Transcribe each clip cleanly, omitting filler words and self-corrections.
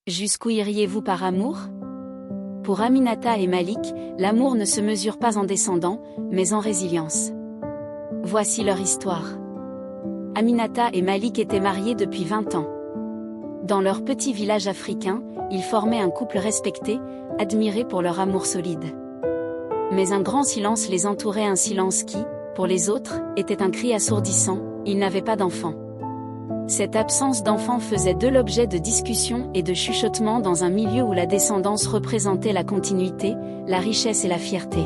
Jusqu'où iriez-vous par amour? Pour Aminata et Malik, l'amour ne se mesure pas en descendant, mais en résilience. Voici leur histoire. Aminata et Malik étaient mariés depuis 20 ans. Dans leur petit village africain, ils formaient un couple respecté, admiré pour leur amour solide. Mais un grand silence les entourait, un silence qui, pour les autres, était un cri assourdissant, ils n'avaient pas d'enfants. Cette absence d'enfants faisait d'eux l'objet de discussions et de chuchotements dans un milieu où la descendance représentait la continuité, la richesse et la fierté.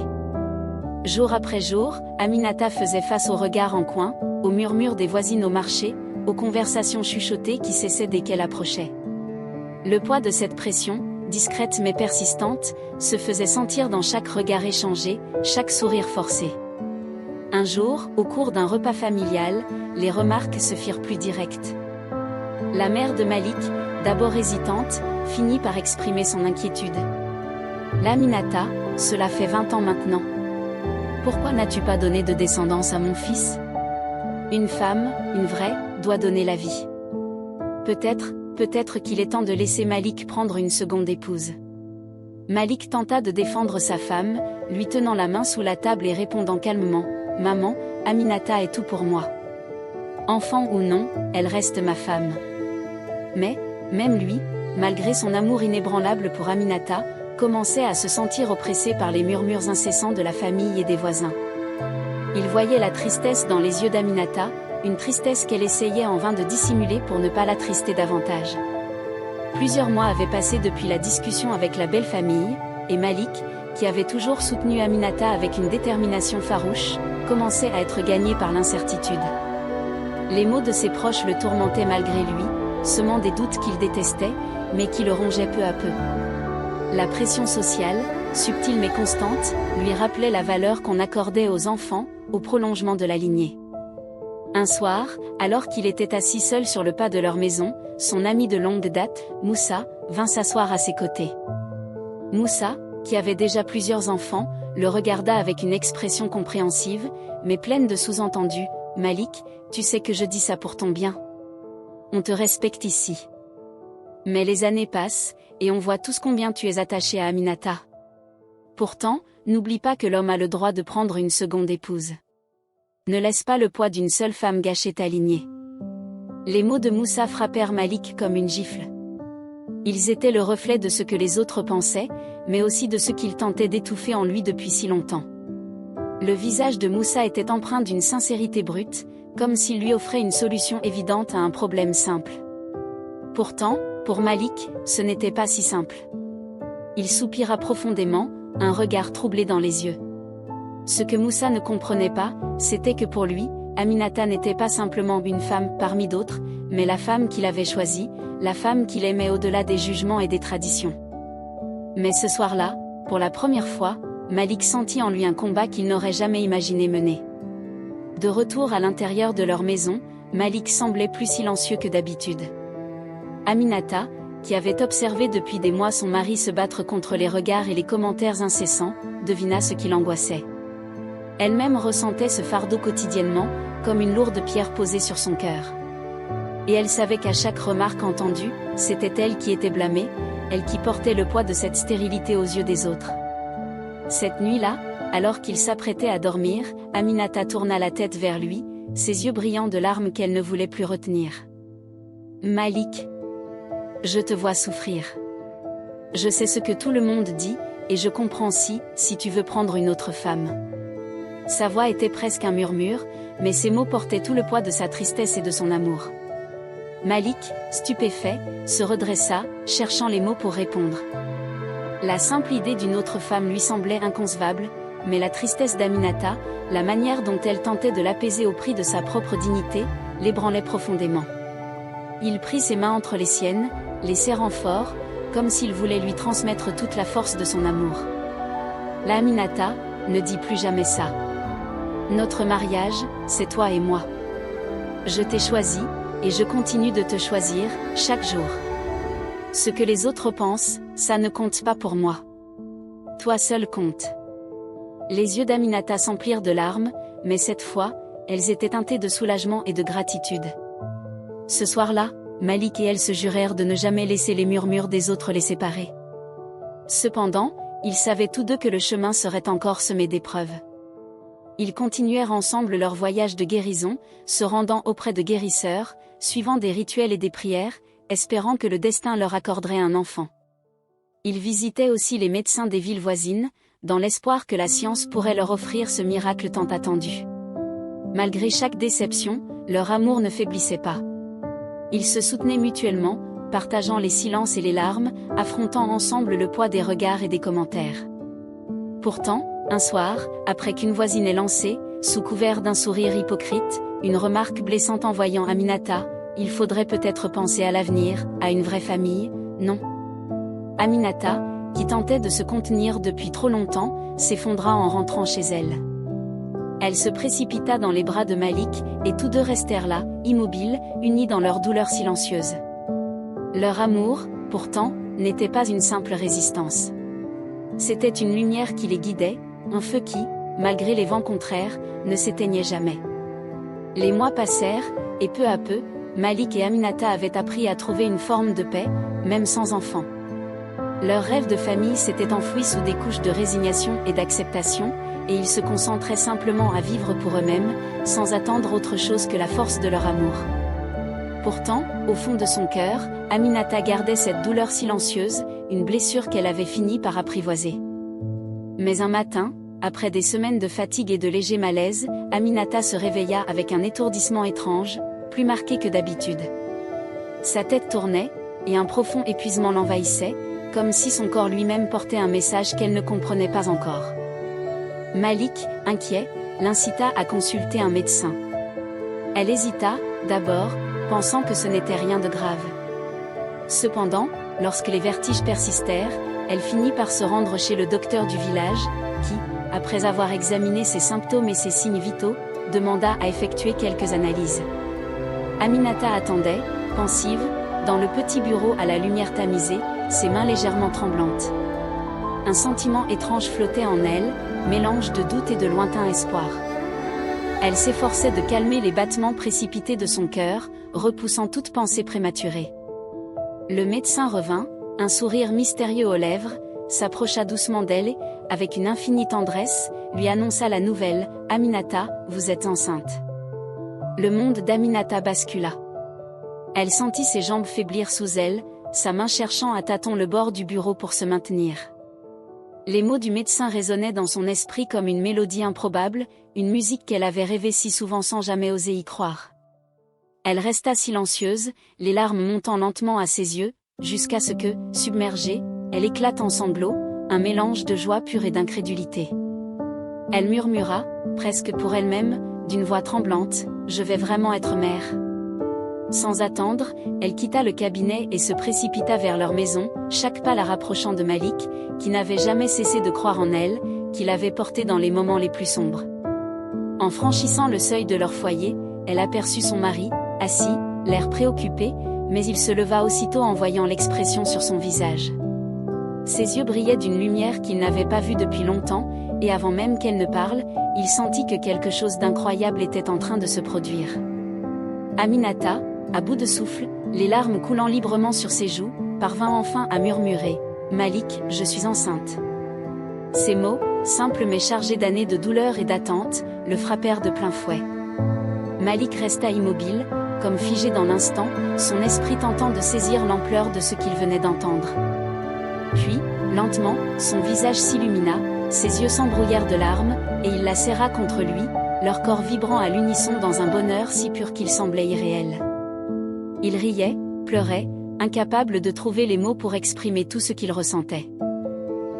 Jour après jour, Aminata faisait face aux regards en coin, aux murmures des voisines au marché, aux conversations chuchotées qui cessaient dès qu'elle approchait. Le poids de cette pression, discrète mais persistante, se faisait sentir dans chaque regard échangé, chaque sourire forcé. Un jour, au cours d'un repas familial, les remarques se firent plus directes. La mère de Malik, d'abord hésitante, finit par exprimer son inquiétude. Aminata, cela fait 20 ans maintenant. Pourquoi n'as-tu pas donné de descendance à mon fils? Une femme, une vraie, doit donner la vie. Peut-être qu'il est temps de laisser Malik prendre une seconde épouse. Malik tenta de défendre sa femme, lui tenant la main sous la table et répondant calmement, « Maman, Aminata est tout pour moi. Enfant ou non, elle reste ma femme. » Mais, même lui, malgré son amour inébranlable pour Aminata, commençait à se sentir oppressé par les murmures incessants de la famille et des voisins. Il voyait la tristesse dans les yeux d'Aminata, une tristesse qu'elle essayait en vain de dissimuler pour ne pas l'attrister davantage. Plusieurs mois avaient passé depuis la discussion avec la belle famille, et Malik, qui avait toujours soutenu Aminata avec une détermination farouche, commençait à être gagné par l'incertitude. Les mots de ses proches le tourmentaient malgré lui, semant des doutes qu'il détestait, mais qui le rongeaient peu à peu. La pression sociale, subtile mais constante, lui rappelait la valeur qu'on accordait aux enfants, au prolongement de la lignée. Un soir, alors qu'il était assis seul sur le pas de leur maison, son ami de longue date, Moussa, vint s'asseoir à ses côtés. Moussa, qui avait déjà plusieurs enfants, le regarda avec une expression compréhensive, mais pleine de sous-entendus. « Malik, tu sais que je dis ça pour ton bien. On te respecte ici. Mais les années passent, et on voit tous combien tu es attaché à Aminata. Pourtant, n'oublie pas que l'homme a le droit de prendre une seconde épouse. Ne laisse pas le poids d'une seule femme gâcher ta lignée. » Les mots de Moussa frappèrent Malik comme une gifle. Ils étaient le reflet de ce que les autres pensaient, mais aussi de ce qu'il tentait d'étouffer en lui depuis si longtemps. Le visage de Moussa était empreint d'une sincérité brute, comme s'il lui offrait une solution évidente à un problème simple. Pourtant, pour Malik, ce n'était pas si simple. Il soupira profondément, un regard troublé dans les yeux. Ce que Moussa ne comprenait pas, c'était que pour lui, Aminata n'était pas simplement une femme parmi d'autres, mais la femme qu'il avait choisie, la femme qu'il aimait au-delà des jugements et des traditions. Mais ce soir-là, pour la première fois, Malik sentit en lui un combat qu'il n'aurait jamais imaginé mener. De retour à l'intérieur de leur maison, Malik semblait plus silencieux que d'habitude. Aminata, qui avait observé depuis des mois son mari se battre contre les regards et les commentaires incessants, devina ce qui l'angoissait. Elle-même ressentait ce fardeau quotidiennement, comme une lourde pierre posée sur son cœur. Et elle savait qu'à chaque remarque entendue, c'était elle qui était blâmée, elle qui portait le poids de cette stérilité aux yeux des autres. Cette nuit-là, alors qu'il s'apprêtait à dormir, Aminata tourna la tête vers lui, ses yeux brillants de larmes qu'elle ne voulait plus retenir. « Malik, je te vois souffrir. Je sais ce que tout le monde dit, et je comprends si tu veux prendre une autre femme. » Sa voix était presque un murmure, mais ses mots portaient tout le poids de sa tristesse et de son amour. Malik, stupéfait, se redressa, cherchant les mots pour répondre. La simple idée d'une autre femme lui semblait inconcevable, mais la tristesse d'Aminata, la manière dont elle tentait de l'apaiser au prix de sa propre dignité, l'ébranlait profondément. Il prit ses mains entre les siennes, les serrant fort, comme s'il voulait lui transmettre toute la force de son amour. « Aminata, ne dis plus jamais ça. Notre mariage, c'est toi et moi. Je t'ai choisi, et je continue de te choisir, chaque jour. Ce que les autres pensent, ça ne compte pas pour moi. Toi seul compte. » Les yeux d'Aminata s'emplirent de larmes, mais cette fois, elles étaient teintées de soulagement et de gratitude. Ce soir-là, Malik et elle se jurèrent de ne jamais laisser les murmures des autres les séparer. Cependant, ils savaient tous deux que le chemin serait encore semé d'épreuves. Ils continuèrent ensemble leur voyage de guérison, se rendant auprès de guérisseurs, suivant des rituels et des prières, espérant que le destin leur accorderait un enfant. Ils visitaient aussi les médecins des villes voisines, dans l'espoir que la science pourrait leur offrir ce miracle tant attendu. Malgré chaque déception, leur amour ne faiblissait pas. Ils se soutenaient mutuellement, partageant les silences et les larmes, affrontant ensemble le poids des regards et des commentaires. Pourtant, un soir, après qu'une voisine ait lancé, sous couvert d'un sourire hypocrite, une remarque blessante en voyant Aminata, « Il faudrait peut-être penser à l'avenir, à une vraie famille, non ?» Aminata, qui tentait de se contenir depuis trop longtemps, s'effondra en rentrant chez elle. Elle se précipita dans les bras de Malik, et tous deux restèrent là, immobiles, unis dans leur douleur silencieuse. Leur amour, pourtant, n'était pas une simple résistance. C'était une lumière qui les guidait, un feu qui, malgré les vents contraires, ne s'éteignait jamais. Les mois passèrent, et peu à peu, Malik et Aminata avaient appris à trouver une forme de paix, même sans enfants. Leur rêve de famille s'était enfoui sous des couches de résignation et d'acceptation, et ils se concentraient simplement à vivre pour eux-mêmes, sans attendre autre chose que la force de leur amour. Pourtant, au fond de son cœur, Aminata gardait cette douleur silencieuse, une blessure qu'elle avait fini par apprivoiser. Mais un matin, après des semaines de fatigue et de léger malaise, Aminata se réveilla avec un étourdissement étrange, plus marqué que d'habitude. Sa tête tournait, et un profond épuisement l'envahissait, comme si son corps lui-même portait un message qu'elle ne comprenait pas encore. Malik, inquiet, l'incita à consulter un médecin. Elle hésita, d'abord, pensant que ce n'était rien de grave. Cependant, lorsque les vertiges persistèrent, elle finit par se rendre chez le docteur du village, qui, après avoir examiné ses symptômes et ses signes vitaux, demanda à effectuer quelques analyses. Aminata attendait, pensive, dans le petit bureau à la lumière tamisée, ses mains légèrement tremblantes. Un sentiment étrange flottait en elle, mélange de doute et de lointain espoir. Elle s'efforçait de calmer les battements précipités de son cœur, repoussant toute pensée prématurée. Le médecin revint, un sourire mystérieux aux lèvres, s'approcha doucement d'elle et, avec une infinie tendresse, lui annonça la nouvelle, « Aminata, vous êtes enceinte. » Le monde d'Aminata bascula. Elle sentit ses jambes faiblir sous elle, sa main cherchant à tâtons le bord du bureau pour se maintenir. Les mots du médecin résonnaient dans son esprit comme une mélodie improbable, une musique qu'elle avait rêvée si souvent sans jamais oser y croire. Elle resta silencieuse, les larmes montant lentement à ses yeux, jusqu'à ce que, submergée, elle éclate en sanglots, un mélange de joie pure et d'incrédulité. Elle murmura, presque pour elle-même, d'une voix tremblante, « Je vais vraiment être mère. » Sans attendre, elle quitta le cabinet et se précipita vers leur maison, chaque pas la rapprochant de Malik, qui n'avait jamais cessé de croire en elle, qui l'avait portée dans les moments les plus sombres. En franchissant le seuil de leur foyer, elle aperçut son mari, assis, l'air préoccupé, mais il se leva aussitôt en voyant l'expression sur son visage. Ses yeux brillaient d'une lumière qu'il n'avait pas vue depuis longtemps, et avant même qu'elle ne parle, il sentit que quelque chose d'incroyable était en train de se produire. Aminata, à bout de souffle, les larmes coulant librement sur ses joues, parvint enfin à murmurer, « Malik, je suis enceinte. » Ces mots, simples mais chargés d'années de douleur et d'attente, le frappèrent de plein fouet. Malik resta immobile, comme figé dans l'instant, son esprit tentant de saisir l'ampleur de ce qu'il venait d'entendre. Puis, lentement, son visage s'illumina, ses yeux s'embrouillèrent de larmes, et il la serra contre lui, leur corps vibrant à l'unisson dans un bonheur si pur qu'il semblait irréel. Il riait, pleurait, incapable de trouver les mots pour exprimer tout ce qu'il ressentait.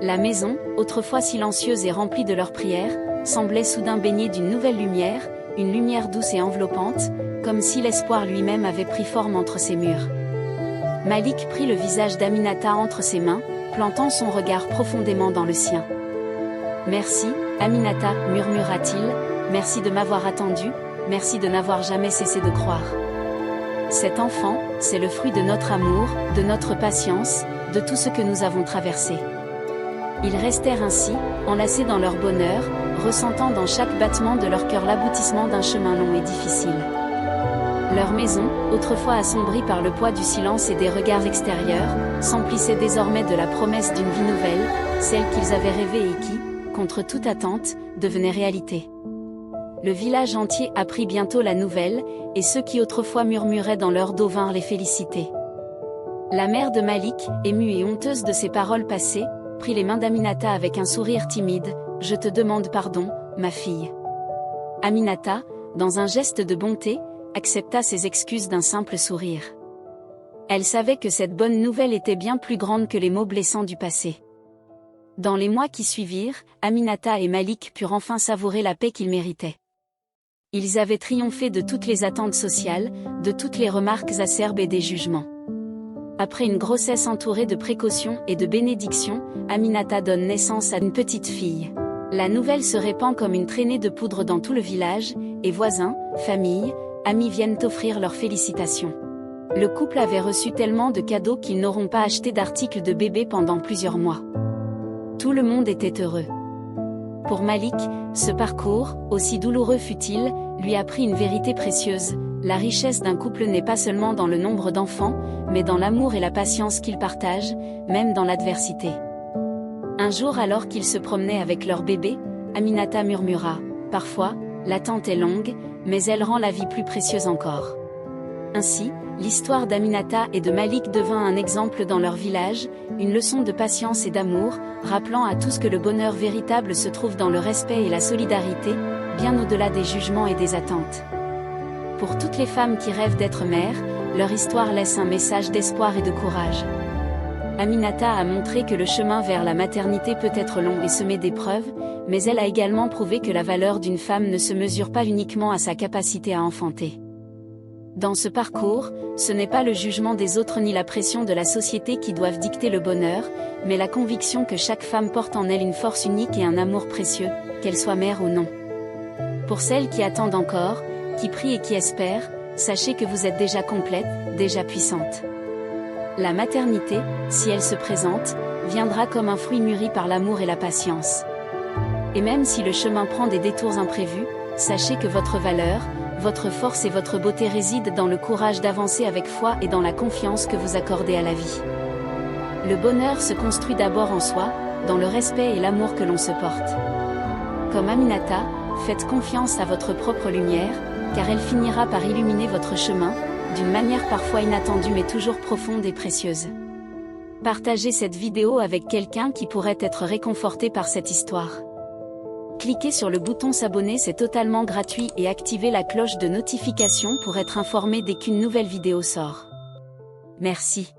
La maison, autrefois silencieuse et remplie de leurs prières, semblait soudain baignée d'une nouvelle lumière, une lumière douce et enveloppante, comme si l'espoir lui-même avait pris forme entre ses murs. Malik prit le visage d'Aminata entre ses mains, plantant son regard profondément dans le sien. « Merci, Aminata, murmura-t-il, merci de m'avoir attendu, merci de n'avoir jamais cessé de croire. Cet enfant, c'est le fruit de notre amour, de notre patience, de tout ce que nous avons traversé. » Ils restèrent ainsi, enlacés dans leur bonheur, ressentant dans chaque battement de leur cœur l'aboutissement d'un chemin long et difficile. Leur maison, autrefois assombrie par le poids du silence et des regards extérieurs, s'emplissait désormais de la promesse d'une vie nouvelle, celle qu'ils avaient rêvée et qui, contre toute attente, devenait réalité. Le village entier apprit bientôt la nouvelle, et ceux qui autrefois murmuraient dans leur dos vinrent les féliciter. La mère de Malik, émue et honteuse de ses paroles passées, prit les mains d'Aminata avec un sourire timide. « Je te demande pardon, ma fille. » Aminata, dans un geste de bonté, accepta ses excuses d'un simple sourire. Elle savait que cette bonne nouvelle était bien plus grande que les mots blessants du passé. Dans les mois qui suivirent, Aminata et Malik purent enfin savourer la paix qu'ils méritaient. Ils avaient triomphé de toutes les attentes sociales, de toutes les remarques acerbes et des jugements. Après une grossesse entourée de précautions et de bénédictions, Aminata donne naissance à une petite fille. La nouvelle se répand comme une traînée de poudre dans tout le village, et voisins, familles, amis viennent offrir leurs félicitations. Le couple avait reçu tellement de cadeaux qu'ils n'auront pas acheté d'articles de bébé pendant plusieurs mois. Tout le monde était heureux. Pour Malik, ce parcours, aussi douloureux fut-il, lui apprit une vérité précieuse. La richesse d'un couple n'est pas seulement dans le nombre d'enfants, mais dans l'amour et la patience qu'ils partagent, même dans l'adversité. Un jour alors qu'ils se promenaient avec leur bébé, Aminata murmura « Parfois, l'attente est longue, mais elle rend la vie plus précieuse encore. » Ainsi, l'histoire d'Aminata et de Malik devint un exemple dans leur village, une leçon de patience et d'amour, rappelant à tous que le bonheur véritable se trouve dans le respect et la solidarité, bien au-delà des jugements et des attentes. Pour toutes les femmes qui rêvent d'être mères, leur histoire laisse un message d'espoir et de courage. Aminata a montré que le chemin vers la maternité peut être long et semé d'épreuves, mais elle a également prouvé que la valeur d'une femme ne se mesure pas uniquement à sa capacité à enfanter. Dans ce parcours, ce n'est pas le jugement des autres ni la pression de la société qui doivent dicter le bonheur, mais la conviction que chaque femme porte en elle une force unique et un amour précieux, qu'elle soit mère ou non. Pour celles qui attendent encore, qui prient et qui espèrent, sachez que vous êtes déjà complète, déjà puissante. La maternité, si elle se présente, viendra comme un fruit mûri par l'amour et la patience. Et même si le chemin prend des détours imprévus, sachez que votre valeur, votre force et votre beauté résident dans le courage d'avancer avec foi et dans la confiance que vous accordez à la vie. Le bonheur se construit d'abord en soi, dans le respect et l'amour que l'on se porte. Comme Aminata, faites confiance à votre propre lumière, car elle finira par illuminer votre chemin, d'une manière parfois inattendue mais toujours profonde et précieuse. Partagez cette vidéo avec quelqu'un qui pourrait être réconforté par cette histoire. Cliquez sur le bouton s'abonner, c'est totalement gratuit, et activez la cloche de notification pour être informé dès qu'une nouvelle vidéo sort. Merci.